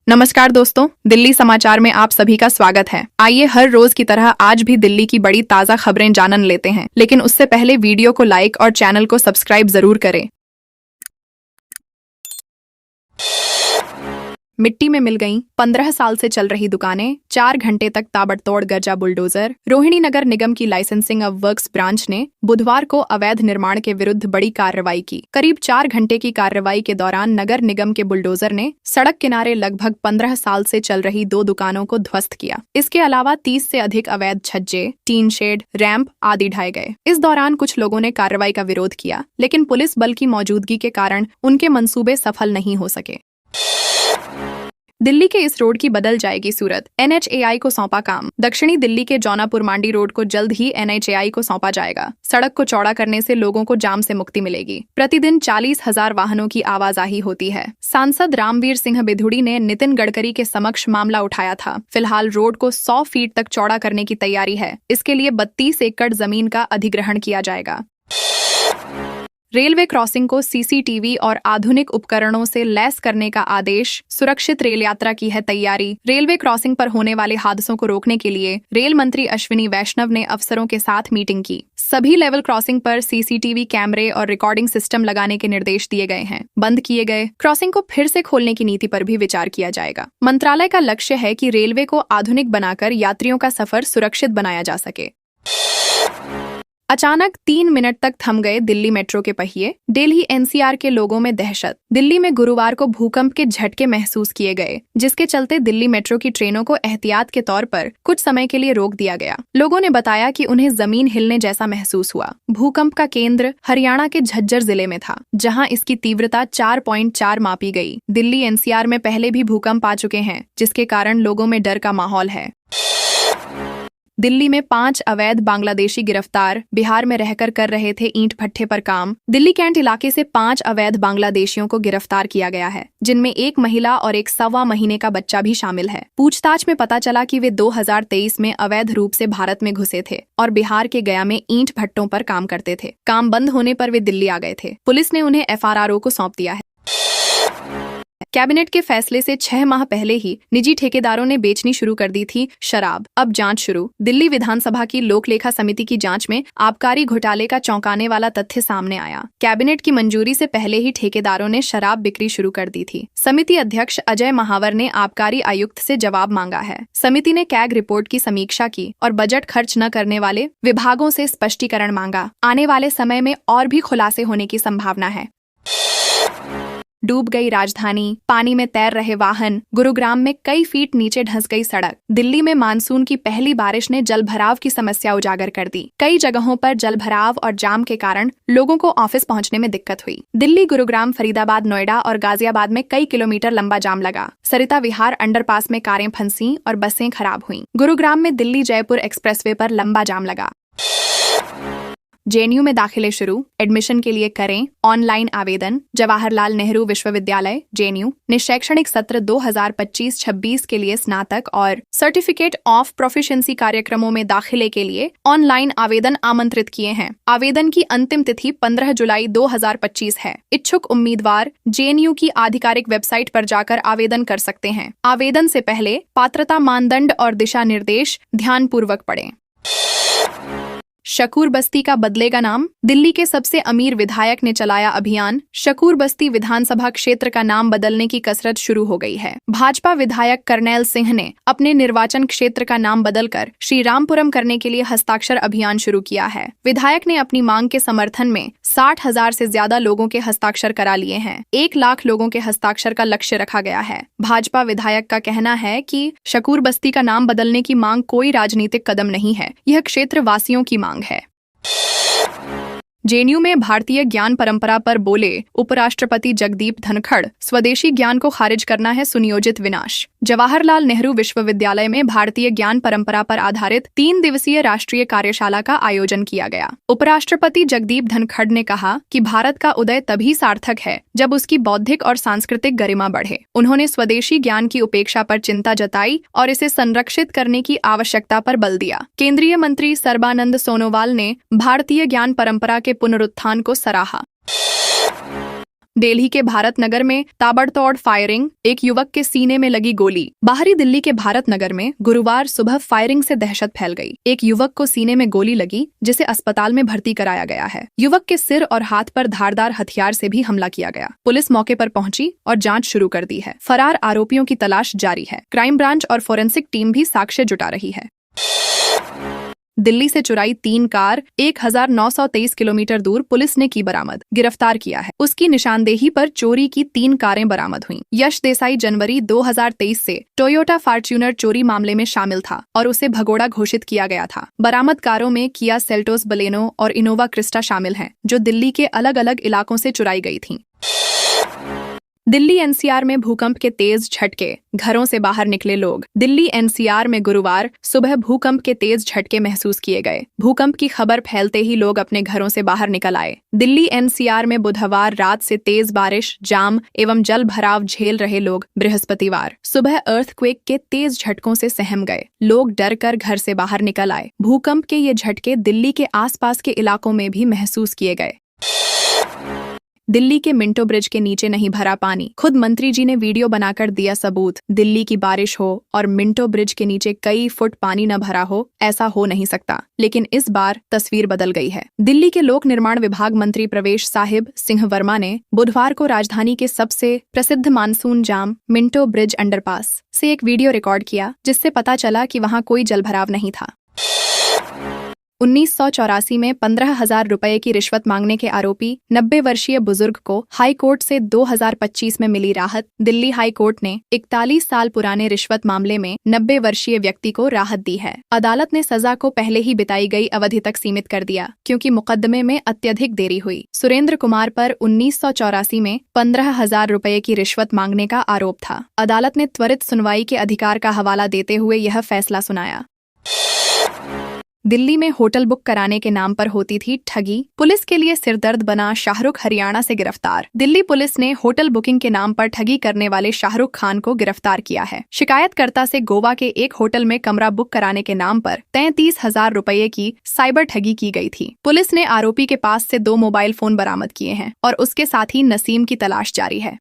नमस्कार दोस्तों, दिल्ली समाचार में आप सभी का स्वागत है। आइए हर रोज की तरह आज भी दिल्ली की बड़ी ताजा खबरें जान लेते हैं, लेकिन उससे पहले वीडियो को लाइक और चैनल को सब्सक्राइब जरूर करें। मिट्टी में मिल गईं 15 साल से चल रही दुकानें, 4 घंटे तक ताबड़तोड़ गरजा बुलडोजर। रोहिणी नगर निगम की लाइसेंसिंग ऑफ वर्क्स ब्रांच ने बुधवार को अवैध निर्माण के विरुद्ध बड़ी कार्रवाई की। करीब 4 घंटे की कार्रवाई के दौरान नगर निगम के बुलडोजर ने सड़क किनारे लगभग 15 साल से चल रही 2 दुकानों को ध्वस्त किया। इसके अलावा 30 से अधिक अवैध छज्जे, टीन शेड, रैंप आदि ढाए गए। इस दौरान कुछ लोगों ने कार्रवाई का विरोध किया, लेकिन पुलिस बल की मौजूदगी के कारण उनके मंसूबे सफल नहीं हो सके। दिल्ली के इस रोड की बदल जाएगी सूरत, NHAI को सौंपा काम। दक्षिणी दिल्ली के जौनापुर मांडी रोड को जल्द ही NHAI को सौंपा जाएगा। सड़क को चौड़ा करने से लोगों को जाम से मुक्ति मिलेगी। प्रतिदिन 40,000 वाहनों की आवाजाही होती है। सांसद रामवीर सिंह बिधूड़ी ने नितिन गडकरी के समक्ष मामला उठाया था। फिलहाल रोड को 100 फीट तक चौड़ा करने की तैयारी है। इसके लिए 32 एकड़ जमीन का अधिग्रहण किया जाएगा। रेलवे क्रॉसिंग को CCTV और आधुनिक उपकरणों से लैस करने का आदेश। सुरक्षित रेल यात्रा की है तैयारी। रेलवे क्रॉसिंग पर होने वाले हादसों को रोकने के लिए रेल मंत्री अश्विनी वैष्णव ने अफसरों के साथ मीटिंग की। सभी लेवल क्रॉसिंग पर CCTV कैमरे और रिकॉर्डिंग सिस्टम लगाने के निर्देश दिए गए हैं। बंद किए गए क्रॉसिंग को फिर से खोलने की नीति पर भी विचार किया जाएगा। मंत्रालय का लक्ष्य है कि रेलवे को आधुनिक बनाकर यात्रियों का सफर सुरक्षित बनाया जा सके। अचानक 3 मिनट तक थम गए दिल्ली मेट्रो के पहिए। दिल्ली NCR के लोगों में दहशत। दिल्ली में गुरुवार को भूकंप के झटके महसूस किए गए, जिसके चलते दिल्ली मेट्रो की ट्रेनों को एहतियात के तौर पर कुछ समय के लिए रोक दिया गया। लोगों ने बताया कि उन्हें जमीन हिलने जैसा महसूस हुआ। भूकंप का केंद्र हरियाणा के झज्जर जिले में था, जहां इसकी तीव्रता 4.4 मापी गई। दिल्ली NCR में पहले भी भूकंप आ चुके हैं, जिसके कारण लोगों में डर का माहौल है। दिल्ली में 5 अवैध बांग्लादेशी गिरफ्तार। बिहार में रहकर कर रहे थे ईंट भट्ठे पर काम। दिल्ली कैंट इलाके से 5 अवैध बांग्लादेशियों को गिरफ्तार किया गया है, जिनमें एक महिला और एक 1.25 महीने का बच्चा भी शामिल है। पूछताछ में पता चला कि वे 2023 में अवैध रूप से भारत में घुसे थे और बिहार के गया में ईंट भट्टों पर काम करते थे। काम बंद होने पर वे दिल्ली आ गए थे। पुलिस ने उन्हें FRRO को सौंप दिया है। कैबिनेट के फैसले से 6 माह पहले ही निजी ठेकेदारों ने बेचनी शुरू कर दी थी शराब। अब जांच शुरू। दिल्ली विधानसभा की लोक लेखा समिति की जांच में आबकारी घोटाले का चौंकाने वाला तथ्य सामने आया। कैबिनेट की मंजूरी से पहले ही ठेकेदारों ने शराब बिक्री शुरू कर दी थी। समिति अध्यक्ष अजय महावर ने आबकारी आयुक्त से जवाब मांगा है। समिति ने कैग रिपोर्ट की समीक्षा की और बजट खर्च न करने वाले विभागों से स्पष्टीकरण मांगा। आने वाले समय में और भी खुलासे होने की संभावना है। डूब गई राजधानी, पानी में तैर रहे वाहन। गुरुग्राम में कई फीट नीचे धंस गई सड़क। दिल्ली में मानसून की पहली बारिश ने जलभराव की समस्या उजागर कर दी। कई जगहों पर जलभराव और जाम के कारण लोगों को ऑफिस पहुंचने में दिक्कत हुई। दिल्ली, गुरुग्राम, फरीदाबाद, नोएडा और गाजियाबाद में कई किलोमीटर लंबा जाम लगा। सरिता विहार अंडरपास में कारें फंसी और बसें खराब हुईं। गुरुग्राम में दिल्ली जयपुर एक्सप्रेसवे पर लंबा जाम लगा। JNU में दाखिले शुरू। एडमिशन के लिए करें ऑनलाइन आवेदन। जवाहरलाल नेहरू विश्वविद्यालय JNU ने शैक्षणिक सत्र 2025-26 के लिए स्नातक और सर्टिफिकेट ऑफ प्रोफिशिएंसी कार्यक्रमों में दाखिले के लिए ऑनलाइन आवेदन आमंत्रित किए हैं। आवेदन की अंतिम तिथि 15 जुलाई 2025 है। इच्छुक उम्मीदवार JNU की आधिकारिक वेबसाइट पर जाकर आवेदन कर सकते हैं। आवेदन से पहले पात्रता मानदंड और दिशा निर्देश ध्यानपूर्वक पढ़ें। शकूर बस्ती का बदलेगा नाम। दिल्ली के सबसे अमीर विधायक ने चलाया अभियान। शकूर बस्ती विधानसभा क्षेत्र का नाम बदलने की कसरत शुरू हो गई है। भाजपा विधायक करनैल सिंह ने अपने निर्वाचन क्षेत्र का नाम बदलकर श्रीरामपुरम करने के लिए हस्ताक्षर अभियान शुरू किया है। विधायक ने अपनी मांग के समर्थन में 60,000 से ज्यादा लोगों के हस्ताक्षर करा लिए हैं। 1 लाख लोगों के हस्ताक्षर का लक्ष्य रखा गया है। भाजपा विधायक का कहना है कि शकूर बस्ती का नाम बदलने की मांग कोई राजनीतिक कदम नहीं है, यह क्षेत्र वासियों की मांग है। JNU में भारतीय ज्ञान परंपरा पर बोले उपराष्ट्रपति जगदीप धनखड़, स्वदेशी ज्ञान को खारिज करना है सुनियोजित विनाश। जवाहरलाल नेहरू विश्वविद्यालय में भारतीय ज्ञान परंपरा पर आधारित 3 दिवसीय राष्ट्रीय कार्यशाला का आयोजन किया गया। उपराष्ट्रपति जगदीप धनखड़ ने कहा कि भारत का उदय तभी सार्थक है जब उसकी बौद्धिक और सांस्कृतिक गरिमा बढ़े। उन्होंने स्वदेशी ज्ञान की उपेक्षा पर चिंता जताई और इसे संरक्षित करने की आवश्यकता पर बल दिया। केंद्रीय मंत्री सर्बानंद सोनोवाल ने भारतीय ज्ञान परंपरा के पुनरुत्थान को सराहा। दिल्ली के भारत नगर में ताबड़तोड़ फायरिंग, एक युवक के सीने में लगी गोली। बाहरी दिल्ली के भारत नगर में गुरुवार सुबह फायरिंग से दहशत फैल गई। एक युवक को सीने में गोली लगी, जिसे अस्पताल में भर्ती कराया गया है। युवक के सिर और हाथ पर धारदार हथियार से भी हमला किया गया। पुलिस मौके पर पहुंची और जांच शुरू कर दी है। फरार आरोपियों की तलाश जारी है। क्राइम ब्रांच और फोरेंसिक टीम भी साक्ष्य जुटा रही है। दिल्ली से चुराई 3 कार 1923 किलोमीटर दूर पुलिस ने की बरामद, गिरफ्तार किया है। उसकी निशानदेही पर चोरी की 3 कारें बरामद हुईं। यश देसाई जनवरी 2023 से टोयोटा फॉर्च्यूनर चोरी मामले में शामिल था और उसे भगोड़ा घोषित किया गया था। बरामद कारों में किया सेल्टोस बलेनो और इनोवा क्रिस्टा शामिल हैं, जो दिल्ली के अलग अलग इलाकों से चुराई गई थीं। दिल्ली एनसीआर में भूकंप के तेज झटके, घरों से बाहर निकले लोग। दिल्ली एनसीआर में गुरुवार सुबह भूकंप के तेज झटके महसूस किए गए। भूकंप की खबर फैलते ही लोग अपने घरों से बाहर निकल आए। दिल्ली एनसीआर में बुधवार रात से तेज बारिश, जाम एवं जल भराव झेल रहे लोग बृहस्पतिवार सुबह अर्थक्वेक के तेज झटकों से सहम गए। लोग डर कर घर से बाहर निकल आए। भूकंप के ये झटके दिल्ली के आसपास के इलाकों में भी महसूस किए गए। दिल्ली के मिंटो ब्रिज के नीचे नहीं भरा पानी, खुद मंत्री जी ने वीडियो बनाकर दिया सबूत। दिल्ली की बारिश हो और मिंटो ब्रिज के नीचे कई फुट पानी न भरा हो, ऐसा हो नहीं सकता। लेकिन इस बार तस्वीर बदल गई है। दिल्ली के लोक निर्माण विभाग मंत्री प्रवेश साहिब सिंह वर्मा ने बुधवार को राजधानी के सबसे प्रसिद्ध मानसून जाम मिंटो ब्रिज अंडरपास से एक वीडियो रिकॉर्ड किया, जिससे पता चला कि वहां कोई जलभराव नहीं था। 1984 में 15,000 रुपए की रिश्वत मांगने के आरोपी 90 वर्षीय बुजुर्ग को हाई कोर्ट से 2025 में मिली राहत। दिल्ली हाई कोर्ट ने 41 साल पुराने रिश्वत मामले में 90 वर्षीय व्यक्ति को राहत दी है। अदालत ने सजा को पहले ही बिताई गई अवधि तक सीमित कर दिया, क्योंकि मुकदमे में अत्यधिक देरी हुई। सुरेंद्र कुमार पर 1984 में 15,000 रुपए की रिश्वत मांगने का आरोप था। अदालत ने त्वरित सुनवाई के अधिकार का हवाला देते हुए यह फैसला सुनाया। दिल्ली में होटल बुक कराने के नाम पर होती थी ठगी, पुलिस के लिए सिरदर्द बना शाहरुख हरियाणा से गिरफ्तार। दिल्ली पुलिस ने होटल बुकिंग के नाम पर ठगी करने वाले शाहरुख खान को गिरफ्तार किया है। शिकायतकर्ता से गोवा के एक होटल में कमरा बुक कराने के नाम पर 33,000 रुपए की साइबर ठगी की गई थी। पुलिस ने आरोपी के पास से 2 मोबाइल फोन बरामद किए हैं और उसके साथ ही नसीम की तलाश जारी है।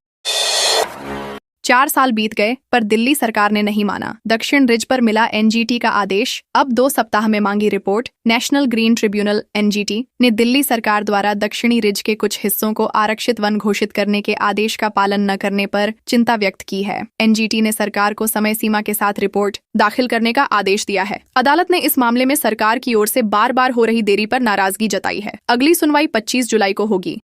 4 साल बीत गए पर दिल्ली सरकार ने नहीं माना। दक्षिण रिज पर मिला एनजीटी का आदेश, अब 2 सप्ताह में मांगी report. National green tribunal NGT ने दिल्ली सरकार द्वारा दक्षिणी रिज के कुछ हिस्सों को आरक्षित वन घोषित करने के आदेश का पालन न करने पर चिंता व्यक्त की है। एनजीटी ने सरकार को समय सीमा के साथ रिपोर्ट दाखिल करने का आदेश दिया है। अदालत ने इस मामले में सरकार की ओर से बार बार हो रही देरी पर नाराजगी जताई है। अगली सुनवाई 25 जुलाई को होगी।